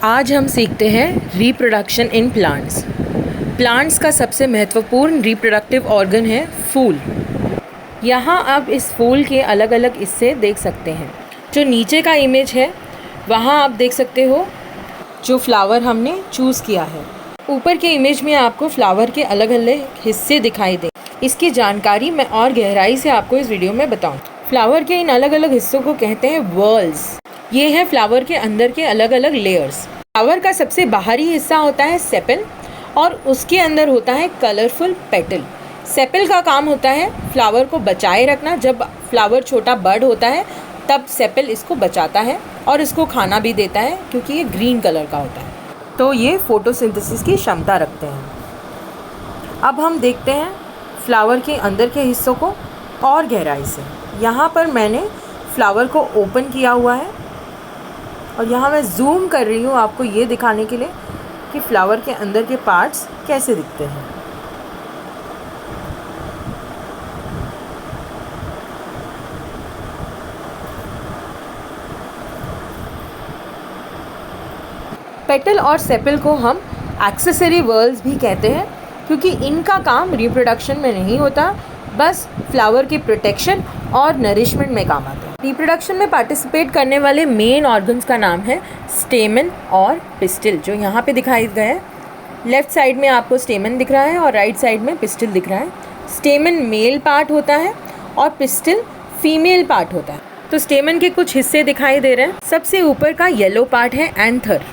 आज हम सीखते हैं रिप्रोडक्शन इन प्लांट्स। प्लांट्स का सबसे महत्वपूर्ण रिप्रोडक्टिव ऑर्गन है फूल। यहाँ आप इस फूल के अलग अलग हिस्से देख सकते हैं। जो नीचे का इमेज है वहाँ आप देख सकते हो जो फ्लावर हमने चूज़ किया है। ऊपर के इमेज में आपको फ्लावर के अलग अलग हिस्से दिखाई दें। इसकी जानकारी मैं और गहराई से आपको इस वीडियो में बताऊँ। फ्लावर के इन अलग अलग हिस्सों को कहते हैं व्हर्ल्स। ये है फ्लावर के अंदर के अलग अलग लेयर्स। फ्लावर का सबसे बाहरी हिस्सा होता है सेपल और उसके अंदर होता है कलरफुल पेटल। सेपल का काम होता है फ्लावर को बचाए रखना। जब फ्लावर छोटा बड होता है तब सेपल इसको बचाता है और इसको खाना भी देता है क्योंकि ये ग्रीन कलर का होता है। तो ये फोटोसिंथेसिस की क्षमता रखते हैं। अब हम देखते हैं फ्लावर के अंदर के हिस्सों को और गहराई से। यहाँ पर मैंने फ्लावर को ओपन किया हुआ है और यहाँ मैं जूम कर रही हूँ आपको ये दिखाने के लिए कि फ्लावर के अंदर के पार्ट्स कैसे दिखते हैं। पेटल और सेपल को हम एक्सेसरी व्हर्ल्स भी कहते हैं क्योंकि इनका काम रिप्रोडक्शन में नहीं होता, बस फ्लावर की प्रोटेक्शन और नरिशमेंट में काम आता है। रिप्रोडक्शन में पार्टिसिपेट करने वाले मेन ऑर्गन्स का नाम है स्टेमन और पिस्टिल, जो यहाँ पे दिखाई गए हैं। लेफ़्ट साइड में आपको स्टेमन दिख रहा है और राइट साइड में पिस्टिल दिख रहा है। स्टेमन मेल पार्ट होता है और पिस्टिल फीमेल पार्ट होता है। तो स्टेमन के कुछ हिस्से दिखाई दे रहे हैं। सबसे ऊपर का येलो पार्ट है एंथर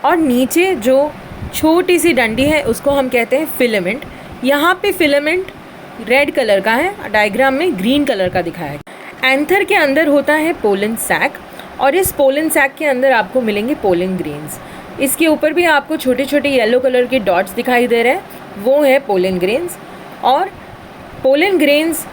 और नीचे जो छोटी सी डंडी है उसको हम कहते हैं फिलामेंट। यहाँ पे फिलामेंट रेड कलर का है, डायग्राम में ग्रीन कलर का दिखाया है। एंथर के अंदर होता है पोलन सैक और इस पोलन सैक के अंदर आपको मिलेंगे पोलन ग्रेन्स। इसके ऊपर भी आपको छोटे छोटे येलो कलर के डॉट्स दिखाई दे रहे हैं, वो है पोलन ग्रेन्स। और पोलन ग्रेन्स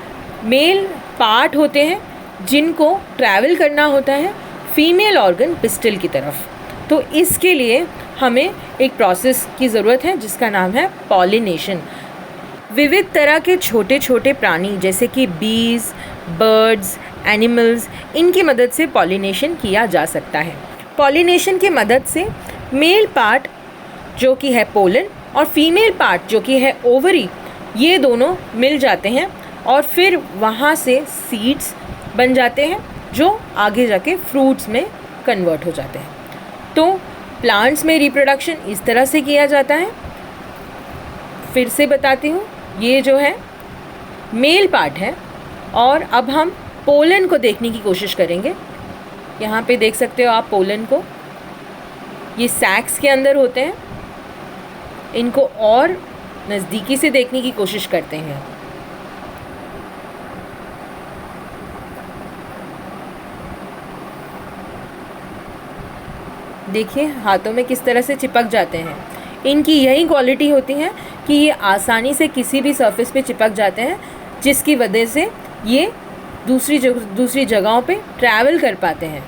मेल पार्ट होते हैं जिनको ट्रैवल करना होता है फीमेल ऑर्गन पिस्टिल की तरफ। तो इसके लिए हमें एक प्रोसेस की ज़रूरत है जिसका नाम है पॉलिनेशन। विविध तरह के छोटे छोटे प्राणी जैसे कि बीज, बर्ड्स, एनिमल्स, इनकी मदद से पॉलिनेशन किया जा सकता है। पॉलिनेशन की मदद से मेल पार्ट जो कि है पोलन और फीमेल पार्ट जो कि है ओवरी, ये दोनों मिल जाते हैं और फिर वहाँ से सीड्स बन जाते हैं जो आगे जाके फ्रूट्स में कन्वर्ट हो जाते हैं। तो प्लांट्स में रिप्रोडक्शन इस तरह से किया जाता है। फिर से बताती हूँ, ये जो है मेल पार्ट है और अब हम पोलन को देखने की कोशिश करेंगे। यहाँ पे देख सकते हो आप पोलन को, ये सैक्स के अंदर होते हैं। इनको और नज़दीकी से देखने की कोशिश करते हैं। देखिए हाथों में किस तरह से चिपक जाते हैं। इनकी यही क्वालिटी होती है कि ये आसानी से किसी भी सरफेस पे चिपक जाते हैं, जिसकी वजह से ये दूसरी जगहों पे ट्रैवल कर पाते हैं।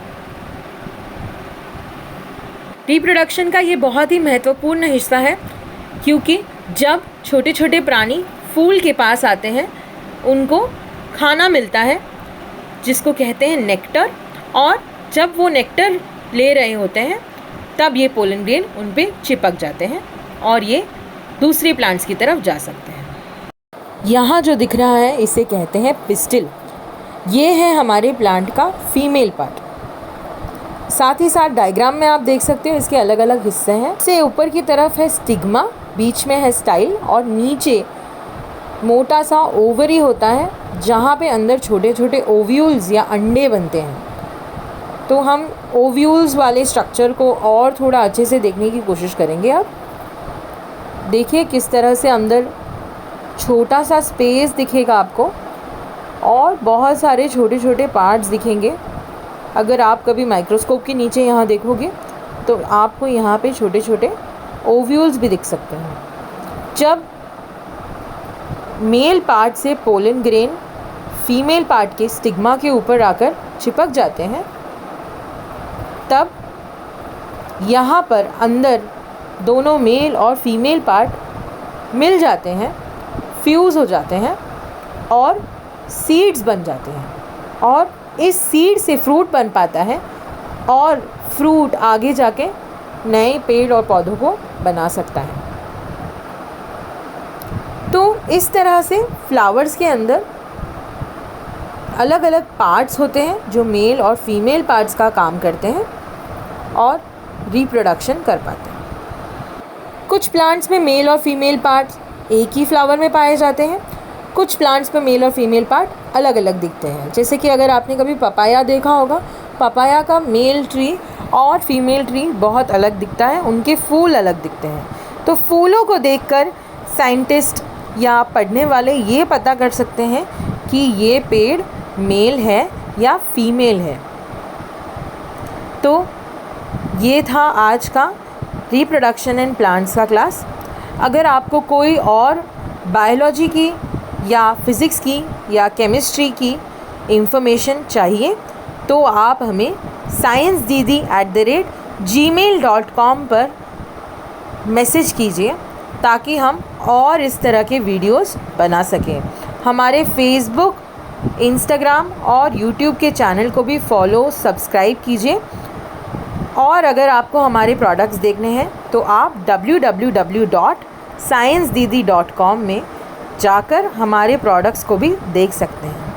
रिप्रोडक्शन का ये बहुत ही महत्वपूर्ण हिस्सा है क्योंकि जब छोटे छोटे प्राणी फूल के पास आते हैं उनको खाना मिलता है जिसको कहते हैं नेक्टर, और जब वो नेक्टर ले रहे होते हैं तब ये पोलन ग्रेन उन पे चिपक जाते हैं और ये दूसरे प्लांट्स की तरफ जा सकते हैं। यहाँ जो दिख रहा है इसे कहते हैं पिस्टिल। ये है हमारे प्लांट का फीमेल पार्ट। साथ ही साथ डायग्राम में आप देख सकते हो इसके अलग अलग हिस्से हैं। इससे ऊपर की तरफ है स्टिग्मा, बीच में है स्टाइल और नीचे मोटा सा ओवरी होता है जहाँ पे अंदर छोटे छोटे ओव्यूल्स या अंडे बनते हैं। तो हम ओव्यूल्स वाले स्ट्रक्चर को और थोड़ा अच्छे से देखने की कोशिश करेंगे। अब देखिए किस तरह से अंदर छोटा सा स्पेस दिखेगा आपको और बहुत सारे छोटे छोटे पार्ट्स दिखेंगे। अगर आप कभी माइक्रोस्कोप के नीचे यहाँ देखोगे तो आपको यहाँ पे छोटे छोटे ओव्यूल्स भी दिख सकते हैं। जब मेल पार्ट से पोलन ग्रेन फीमेल पार्ट के स्टिग्मा के ऊपर आकर चिपक जाते हैं तब यहाँ पर अंदर दोनों मेल और फीमेल पार्ट मिल जाते हैं, फ्यूज़ हो जाते हैं और सीड्स बन जाते हैं और इस सीड से फ्रूट बन पाता है और फ्रूट आगे जाके नए पेड़ और पौधों को बना सकता है। तो इस तरह से फ्लावर्स के अंदर अलग अलग पार्ट्स होते हैं जो मेल और फीमेल पार्ट्स का काम करते हैं और रिप्रोडक्शन कर पाते हैं। कुछ प्लांट्स में मेल और फीमेल पार्ट्स एक ही फ्लावर में पाए जाते हैं। कुछ प्लांट्स में मेल और फीमेल पार्ट अलग अलग दिखते हैं। जैसे कि अगर आपने कभी पपाया देखा होगा, पपाया का मेल ट्री और फीमेल ट्री बहुत अलग दिखता है, उनके फूल अलग दिखते हैं। तो फूलों को देखकर साइंटिस्ट या पढ़ने वाले ये पता कर सकते हैं कि ये पेड़ मेल है या फीमेल है। तो ये था आज का रिप्रोडक्शन इन प्लांट्स का क्लास। अगर आपको कोई और बायोलॉजी की या फिज़िक्स की या केमिस्ट्री की इंफॉर्मेशन चाहिए तो आप हमें sciencedidi@gmail.com पर मैसेज कीजिए ताकि हम और इस तरह के वीडियोस बना सकें। हमारे फेसबुक, इंस्टाग्राम और यूट्यूब के चैनल को भी फॉलो, सब्सक्राइब कीजिए। और अगर आपको हमारे प्रोडक्ट्स देखने हैं तो आप www.sciencedidi.com में जाकर हमारे प्रोडक्ट्स को भी देख सकते हैं।